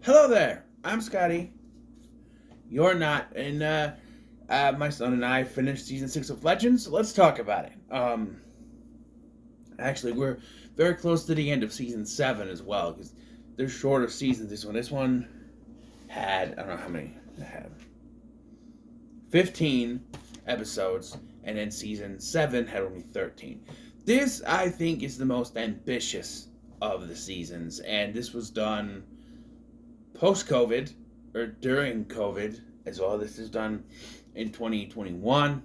Hello there. I'm Scotty. You're not, and my son and I finished season 6 of Legends. So let's talk about it. Actually, we're very close to the end of season 7 as well because they're shorter seasons. This one had I don't know how many it had. 15 episodes, and then season 7 had only 13. This, I think, is the most ambitious of the seasons, and this was done post COVID or during COVID as well. This is done in 2021.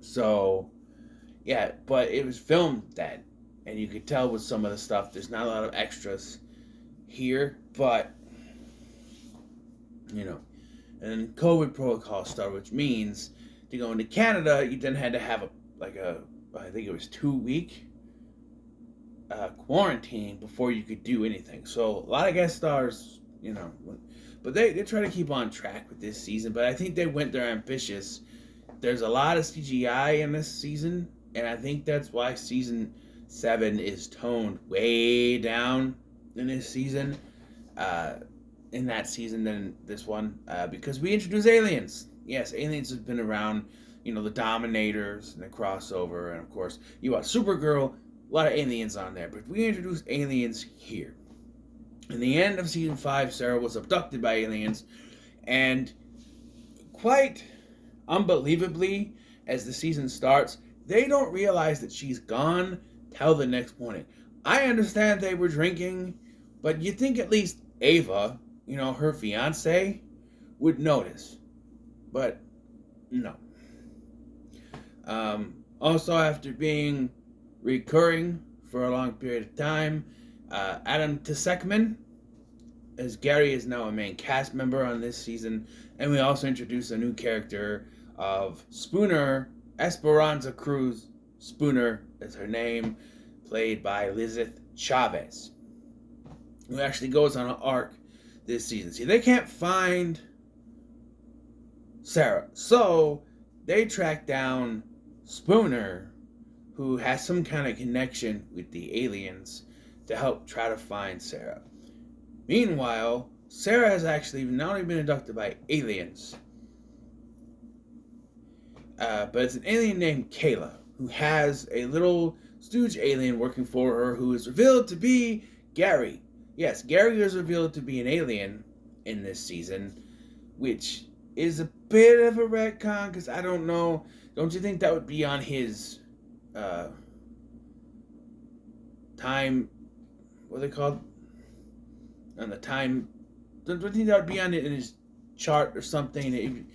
So, yeah, but it was filmed then, and you could tell with some of the stuff, there's not a lot of extras here, but, you know, and COVID protocol started, which means to go into Canada, you then had to have I think it was 2 week quarantine before you could do anything. So a lot of guest stars, but they try to keep on track with this season. But I think they went there ambitious. There's a lot of CGI in this season, and I think that's why season 7 is toned way down in this season. In that season than this one, because we introduce aliens. Yes, aliens have been around. The Dominators and the crossover, and of course you got Supergirl. A lot of aliens on there, but we introduce aliens here. In the end of season 5, Sarah was abducted by aliens, and quite unbelievably, as the season starts, they don't realize that she's gone till the next morning. I understand they were drinking, but you'd think at least Ava, her fiance, would notice. But no. Also, after being recurring for a long period of time, Adam Tsekman as Gary is now a main cast member on this season, and we also introduce a new character of Spooner, Esperanza Cruz Spooner is her name, played by Lizeth Chavez, who actually goes on an arc this season. See, they can't find Sarah, so they track down Spooner, who has some kind of connection with the aliens, to help try to find Sarah. Meanwhile, Sarah has actually not only been abducted by aliens, but it's an alien named Kayla, who has a little stooge alien working for her, who is revealed to be Gary. Yes, Gary is revealed to be an alien in this season, which is a bit of a retcon, because I don't know. Don't you think that would be on his time? What are they called? On the time. Don't you think that would be on it in his chart or something?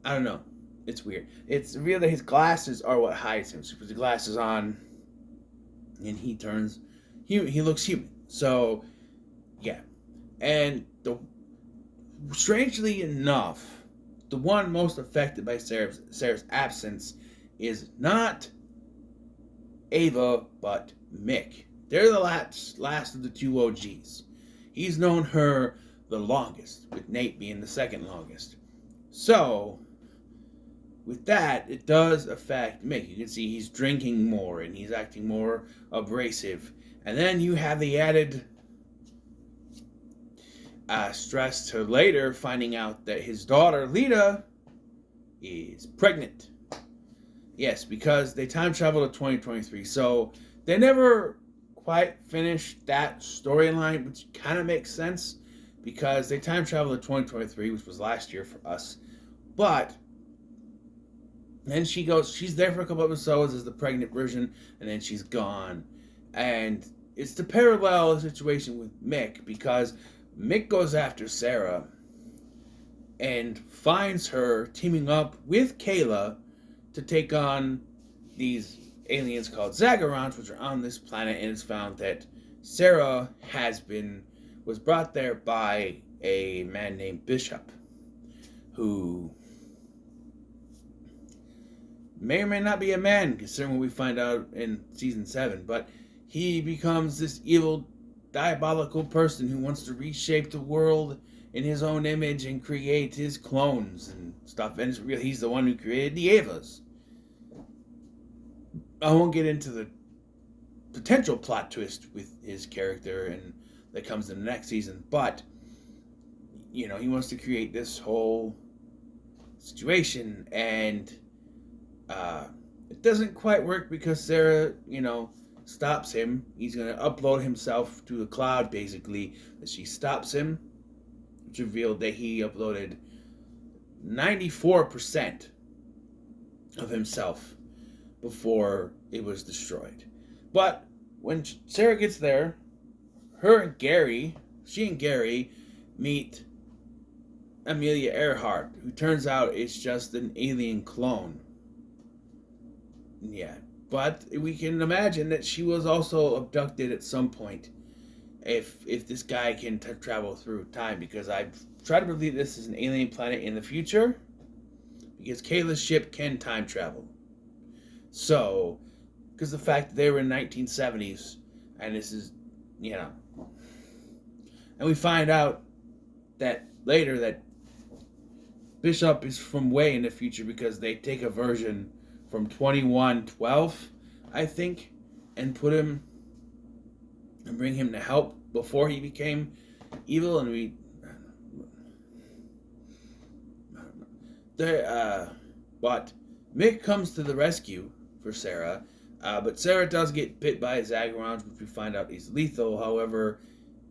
I don't know. It's weird. It's real that his glasses are what hides him. So he puts the glasses on, and he turns. He looks human. So, yeah. And strangely enough, the one most affected by Sarah's absence is not Ava, but Mick. They're the last of the two OGs. He's known her the longest, with Nate being the second longest. So, with that, it does affect Mick. You can see he's drinking more, and he's acting more abrasive. And then you have the added stress to later finding out that his daughter, Lita, is pregnant. Yes, because they time travel to 2023. So they never quite finished that storyline, which kind of makes sense because they time travel to 2023, which was last year for us. But then she's there for a couple episodes as the pregnant version, and then she's gone. And it's the parallel situation with Mick, because Mick goes after Sarah and finds her teaming up with Kayla to take on these aliens called Zagorons, which are on this planet, and it's found that Sarah was brought there by a man named Bishop, who may or may not be a man, considering what we find out in season 7, but he becomes this evil, diabolical person who wants to reshape the world in his own image and create his clones and stuff, and he's the one who created the Avas. I won't get into the potential plot twist with his character and that comes in the next season, but he wants to create this whole situation, and it doesn't quite work because Sarah, stops him. He's going to upload himself to the cloud, basically. But she stops him, which revealed that he uploaded 94% of himself before it was destroyed. But when Sarah gets there, she and Gary meet Amelia Earhart, who turns out is just an alien clone. Yeah, but we can imagine that she was also abducted at some point. If this guy can travel through time, because I try to believe this is an alien planet in the future, because Kayla's ship can time travel. So, because the fact that they were in 1970s, and this is, and we find out that later that Bishop is from way in the future, because they take a version from 2112, I think, and put him and bring him to help before he became evil, and but Mick comes to the rescue for Sarah, but Sarah does get bit by a Zagarons, which we find out is lethal. However,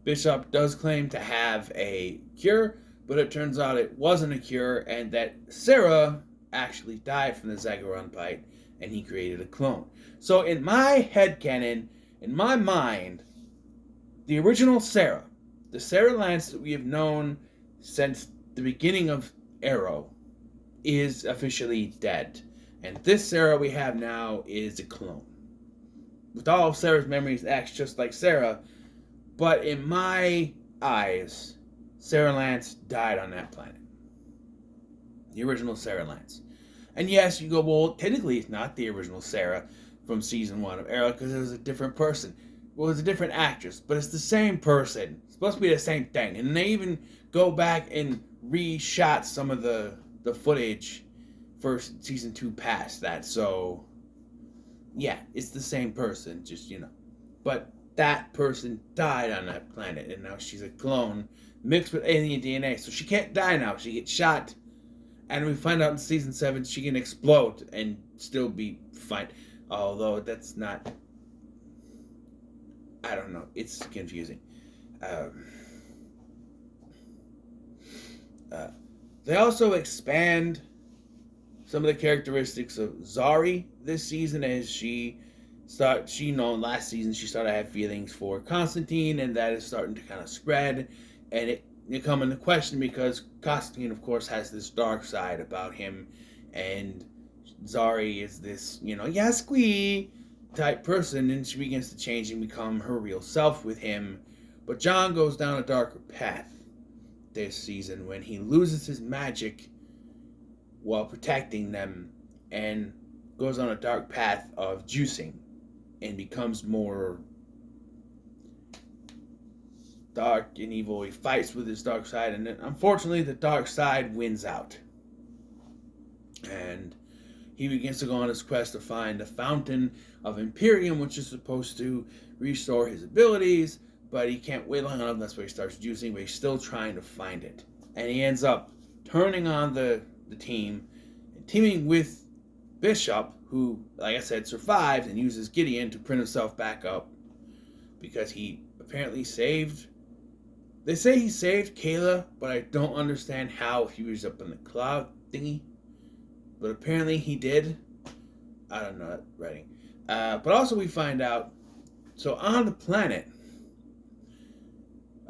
Bishop does claim to have a cure, but it turns out it wasn't a cure, and that Sarah actually died from the Zagaron bite, and he created a clone. So in my headcanon, in my mind, the original Sarah, the Sarah Lance that we have known since the beginning of Arrow, is officially dead. And this Sarah we have now is a clone. With all of Sarah's memories, acts just like Sarah, but in my eyes, Sarah Lance died on that planet. The original Sarah Lance. And yes, you go, well, technically it's not the original Sarah from season 1 of Arrow, because it was a different person. Well, it's a different actress, but it's the same person. It's supposed to be the same thing. And they even go back and reshot some of the footage for season 2 past that. So, yeah, it's the same person, just, But that person died on that planet, and now she's a clone mixed with alien DNA. So she can't die now. She gets shot. And we find out in season 7 she can explode and still be fine. Although that's not... I don't know. It's confusing. They also expand some of the characteristics of Zari this season, as last season she started to have feelings for Constantine, and that is starting to kind of spread, and it come into question because Constantine, of course, has this dark side about him, and Zari is this, Yasqui type person, and she begins to change and become her real self with him. But John goes down a darker path this season when he loses his magic while protecting them and goes on a dark path of juicing and becomes more dark and evil. He fights with his dark side, and then, unfortunately, the dark side wins out. And he begins to go on his quest to find the Fountain of Imperium, which is supposed to restore his abilities, but he can't wait long enough. That's where he starts juicing, but he's still trying to find it. And he ends up turning on the team and teaming with Bishop, who, like I said, survives and uses Gideon to print himself back up because he apparently saved... They say he saved Kayla, but I don't understand how if he was up in the cloud thingy. But apparently he did. I don't know that writing. But also we find out, so on the planet,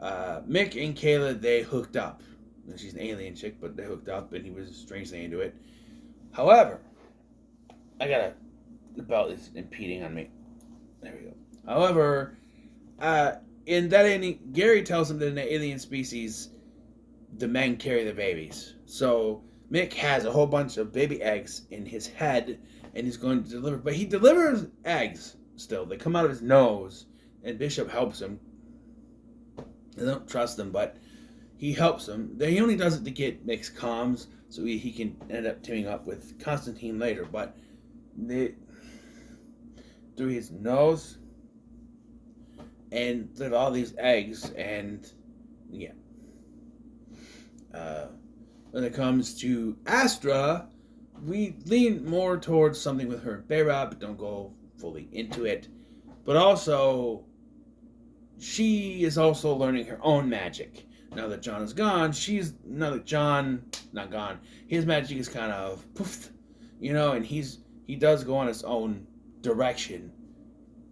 Mick and Kayla, they hooked up. She's an alien chick, but they hooked up, and he was strangely into it. However, the belt is impeding on me. There we go. However, in that ending, Gary tells him that in the alien species, the men carry the babies. So Mick has a whole bunch of baby eggs in his head, and he's going to deliver. But he delivers eggs still. They come out of his nose, and Bishop helps him. They don't trust him, but he helps him. He only does it to get Mick's comms, so he can end up teaming up with Constantine later. But through his nose, and with all these eggs, and yeah. Uh, when it comes to Astra, we lean more towards something with her and Beira, but don't go fully into it. But also, she is also learning her own magic. Now that John is gone, now that John not gone, his magic is kind of poof, and he does go on his own direction.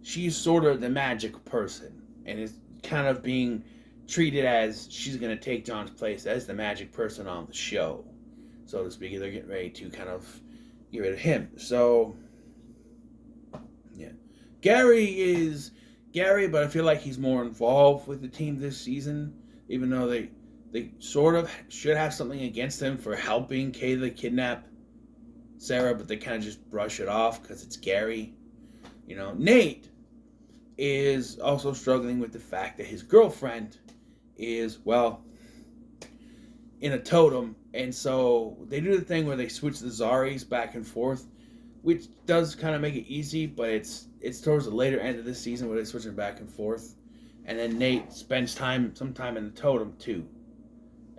She's sort of the magic person, and is kind of being treated as she's going to take John's place as the magic person on the show, so to speak. They're getting ready to kind of get rid of him. So, yeah, Gary is Gary, but I feel like he's more involved with the team this season, even though they sort of should have something against him for helping Kayla kidnap Sarah, but they kind of just brush it off because it's Gary. Nate is also struggling with the fact that his girlfriend is, well, in a totem, and so they do the thing where they switch the Zaris back and forth, which does kind of make it easy, but it's towards the later end of this season where they switch them back and forth, and then Nate spends some time in the totem too,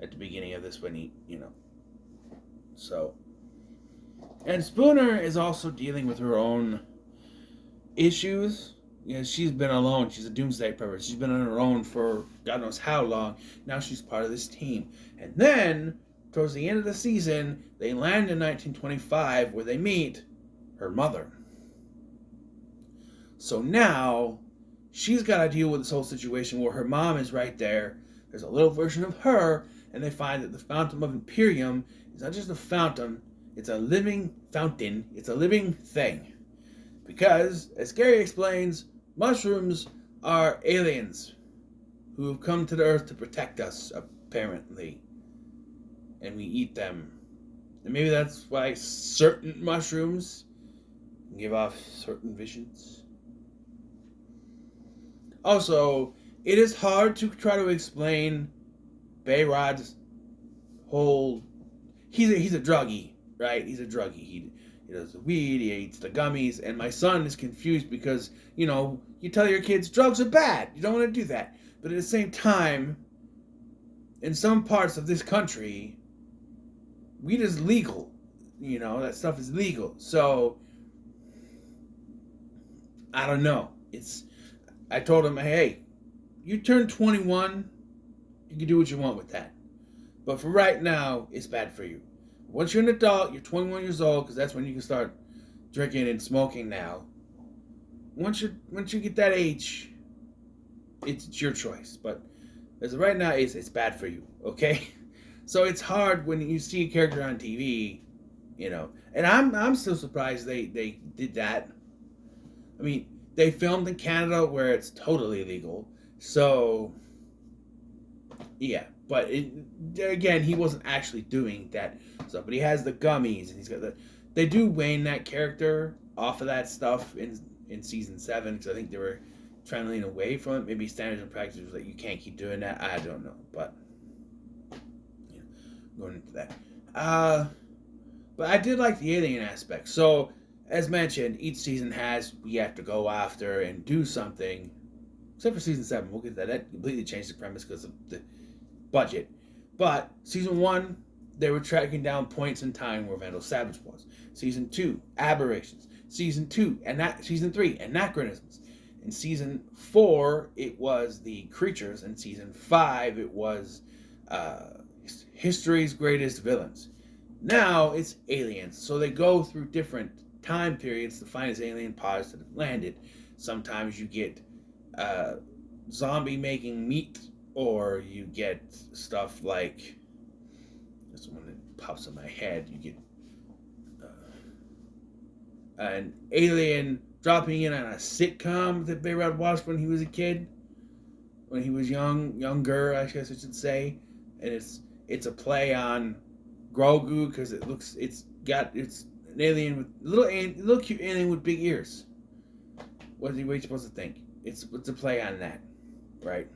at the beginning of this when he, so. And Spooner is also dealing with her own issues. She's been alone. She's a doomsday prepper. She's been on her own for God knows how long. Now she's part of this team. And then, towards the end of the season, they land in 1925 where they meet her mother. So now, she's got to deal with this whole situation where her mom is right there. There's a little version of her, and they find that the Fountain of Imperium is not just a fountain, it's a living fountain. It's a living thing. Because, as Gary explains, mushrooms are aliens who have come to the Earth to protect us, apparently. And we eat them. And maybe that's why certain mushrooms can give off certain visions. Also, it is hard to try to explain Bayrod's whole... He's a druggie, right? He's a druggie. He does the weed, he eats the gummies, and my son is confused because, you tell your kids drugs are bad. You don't want to do that. But at the same time, in some parts of this country, weed is legal. That stuff is legal. So, I don't know. I told him, hey, you turn 21, you can do what you want with that. But for right now, it's bad for you. Once you're an adult, you're 21 years old, because that's when you can start drinking and smoking now. Once you get that age, it's your choice. But as of right now, it's bad for you, okay? So it's hard when you see a character on TV, And I'm still surprised they did that. I mean, they filmed in Canada where it's totally legal. So, yeah. But again, he wasn't actually doing that stuff. But he has the gummies, and he's got They do wane that character off of that stuff in season 7, because I think they were trying to lean away from it. Maybe standards and practices was like, you can't keep doing that. I don't know, but going into that. But I did like the alien aspect. So, as mentioned, each season we have to go after and do something. Except for season 7, we'll get that. That completely changed the premise because of the budget. But season 1, they were tracking down points in time where Vandal Savage was. Season 2, aberrations. Season 3, anachronisms. In season 4, it was the creatures. In season 5, it was history's greatest villains. Now it's aliens. So they go through different time periods to find these alien pods that have landed. Sometimes you get zombie making meat, or you get stuff like this one that pops in my head. You get an alien dropping in on a sitcom that Bayrod watched when he was a kid, when he was younger, I guess I should say, and it's a play on Grogu because it's an alien with little cute alien with big ears. What are you supposed to think? It's a play on that, right?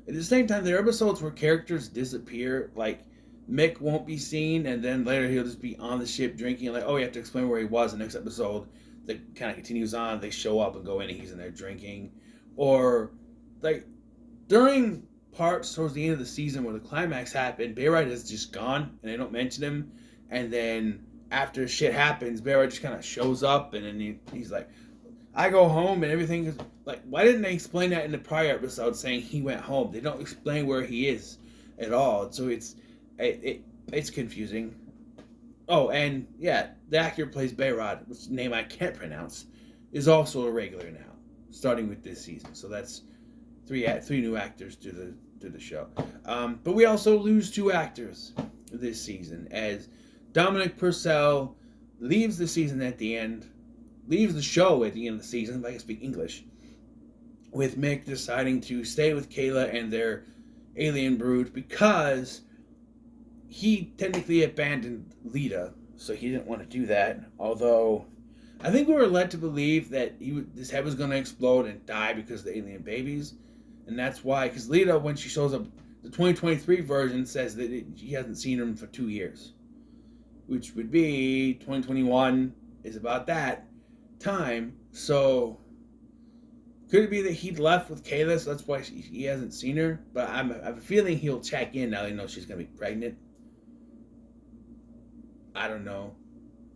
At the same time, there are episodes where characters disappear, like Mick won't be seen, and then later he'll just be on the ship drinking, like, oh, you have to explain where he was in the next episode. That kind of continues on. They show up and go in, and he's in there drinking. Or, like, during parts towards the end of the season where the climax happened, Behrad is just gone, and they don't mention him. And then after shit happens, Behrad just kind of shows up, and then he's like, I go home, and everything is like, why didn't they explain that in the prior episode saying he went home? They don't explain where he is at all, so it's confusing. Oh, and yeah, the actor who plays Behrad, which name I can't pronounce, is also a regular now, starting with this season. So that's three new actors to the show. But we also lose 2 actors this season, as Dominic Purcell leaves the season at the end, leaves the show at the end of the season, if I can speak English, with Mick deciding to stay with Kayla and their alien brood because he technically abandoned Lita, so he didn't want to do that. Although, I think we were led to believe that his head was going to explode and die because of the alien babies. And that's why, because Lita, when she shows up, the 2023 version says that she hasn't seen him for 2 years. Which would be 2021 is about that time. So, could it be that he'd left with Kayla, so that's why he hasn't seen her? But I have a feeling he'll check in now that he knows she's going to be pregnant. I don't know.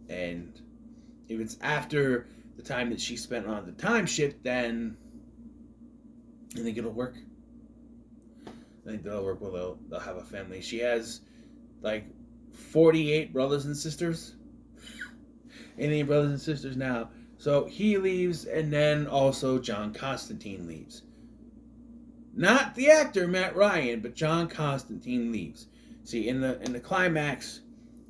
And if it's after the time that she spent on the time ship, then I think it'll work. I think that'll work well. They'll have a family. She has like 48 brothers and sisters. Any brothers and sisters now. So he leaves, and then also John Constantine leaves. Not the actor Matt Ryan, but John Constantine leaves. See, in the climax,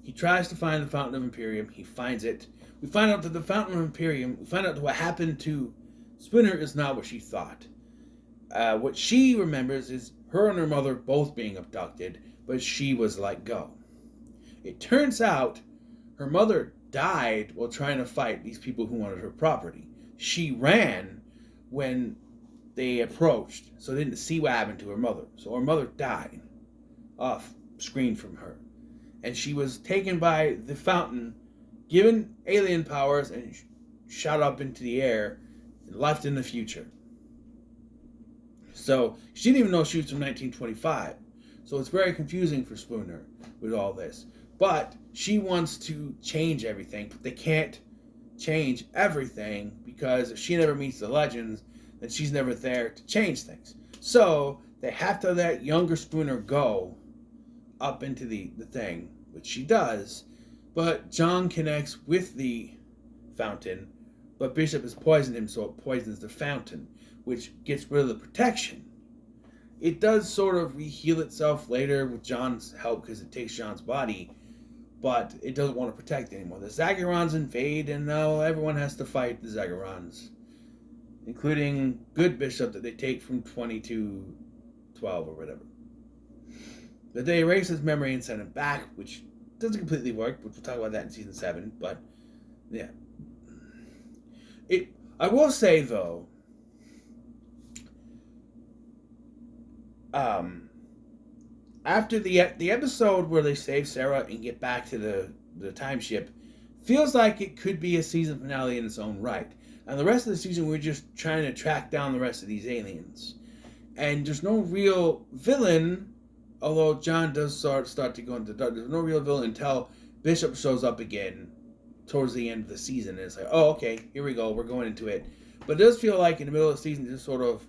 he tries to find the Fountain of Imperium. He finds it. We find out that the Fountain of Imperium, we find out what happened to Spooner is not what she thought. What she remembers is her and her mother both being abducted, but she was let go. It turns out her mother died while trying to fight these people who wanted her property. She ran when they approached, so they didn't see what happened to her mother. So her mother died off screen from her. And she was taken by the fountain, given alien powers, and shot up into the air and left in the future. So she didn't even know she was from 1925. So it's very confusing for Spooner with all this. But she wants to change everything, but they can't change everything because if she never meets the legends, then she's never there to change things. So they have to let younger Spooner go up into the thing, which she does, but John connects with the fountain, but Bishop has poisoned him, so it poisons the fountain, which gets rid of the protection. It does sort of heal itself later with John's help because it takes John's body, but it doesn't want to protect anymore. The Zagorons invade, and now everyone has to fight the Zagorons, including good Bishop that they take from 2212 or whatever. But they erase his memory and send him back, which doesn't completely work, which we'll talk about that in season 7, but yeah. I will say though, after the episode where they save Sarah and get back to the time ship, feels like it could be a season finale in its own right. And the rest of the season, we're just trying to track down the rest of these aliens. And there's no real villain, although John does start to go into the dark. There's no real villain until Bishop shows up again towards the end of the season. And it's like, oh, okay, here we go. We're going into it. But it does feel like in the middle of the season, just sort of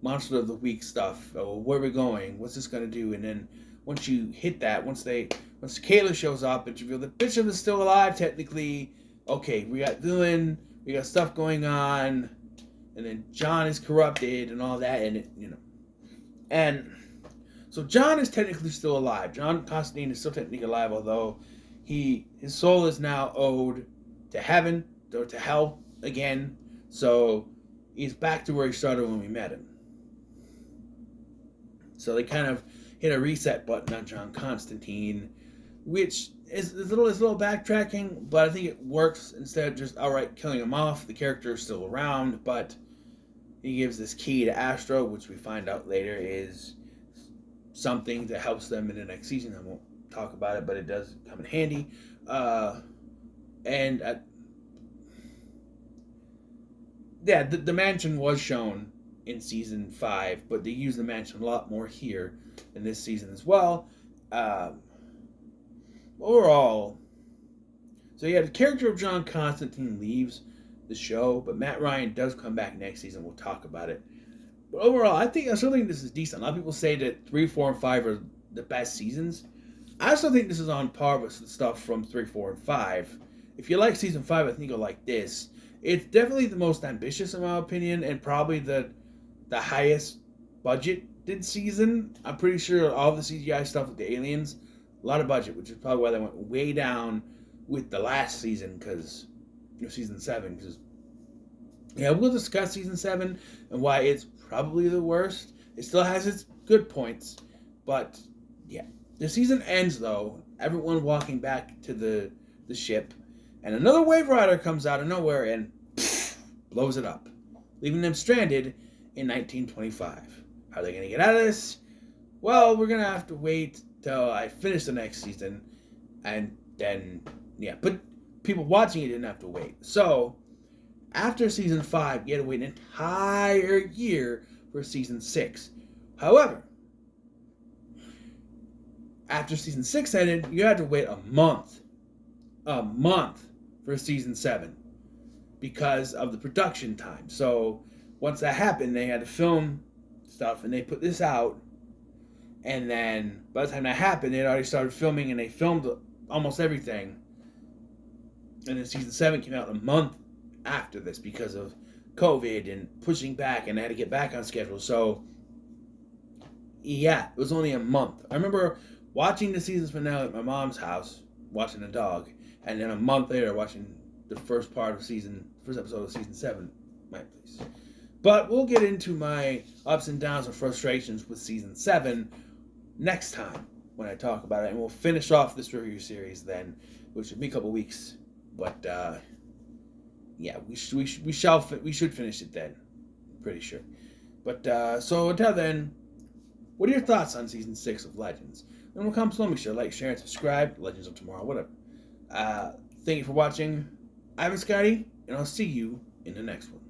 Monster of the Week stuff. Oh, where are we going? What's this going to do? And then once you hit that, once Kayla shows up, it's revealed that Bishop is still alive technically. Okay, we got villain, we got stuff going on, and then John is corrupted and all that, and and so John is technically still alive. John Constantine is still technically alive, although his soul is now owed to heaven or to hell again. So he's back to where he started when we met him. So they kind of hit a reset button on John Constantine, which is a little backtracking, but I think it works. Instead of just outright killing him off, the character is still around, but he gives this key to Astro, which we find out later is something that helps them in the next season. I won't talk about it, but it does come in handy. The mansion was shown in season 5, but they use the mansion a lot more here in this season as well. Overall, so yeah, the character of John Constantine leaves the show, but Matt Ryan does come back next season. We'll talk about it. But overall, I still think this is decent. A lot of people say that 3, 4, and 5 are the best seasons. I still think this is on par with the stuff from 3, 4, and 5. If you like season 5, I think you'll like this. It's definitely the most ambitious, in my opinion, and probably the highest budgeted season. I'm pretty sure all the CGI stuff with the aliens, a lot of budget, which is probably why they went way down with the last season, because season 7. Because yeah, we'll discuss season 7 and why it's probably the worst. It still has its good points, but yeah, the season ends though. Everyone walking back to the ship, and another wave rider comes out of nowhere and blows it up, leaving them stranded in 1925. How are they going to get out of this? Well, we're going to have to wait till I finish the next season, and then, yeah, but people watching it didn't have to wait. So, after season 5, you had to wait an entire year for season 6. However, after season 6 ended, you had to wait a month for season 7 because of the production time. So once that happened, they had to film stuff, and they put this out, and then by the time that happened, they had already started filming, and they filmed almost everything, and then season 7 came out a month after this because of COVID and pushing back, and they had to get back on schedule. So yeah, it was only a month. I remember watching the season finale at my mom's house, watching the dog, and then a month later watching the first episode of season 7, my place. But we'll get into my ups and downs and frustrations with season 7 next time when I talk about it, and we'll finish off this review series then, which will be a couple weeks. But yeah, we should finish it then, pretty sure. But so until then, what are your thoughts on season 6 of Legends? And we'll come slow. Make sure to like, share, and subscribe. Legends of Tomorrow, whatever. Thank you for watching. I've been Scotty, and I'll see you in the next one.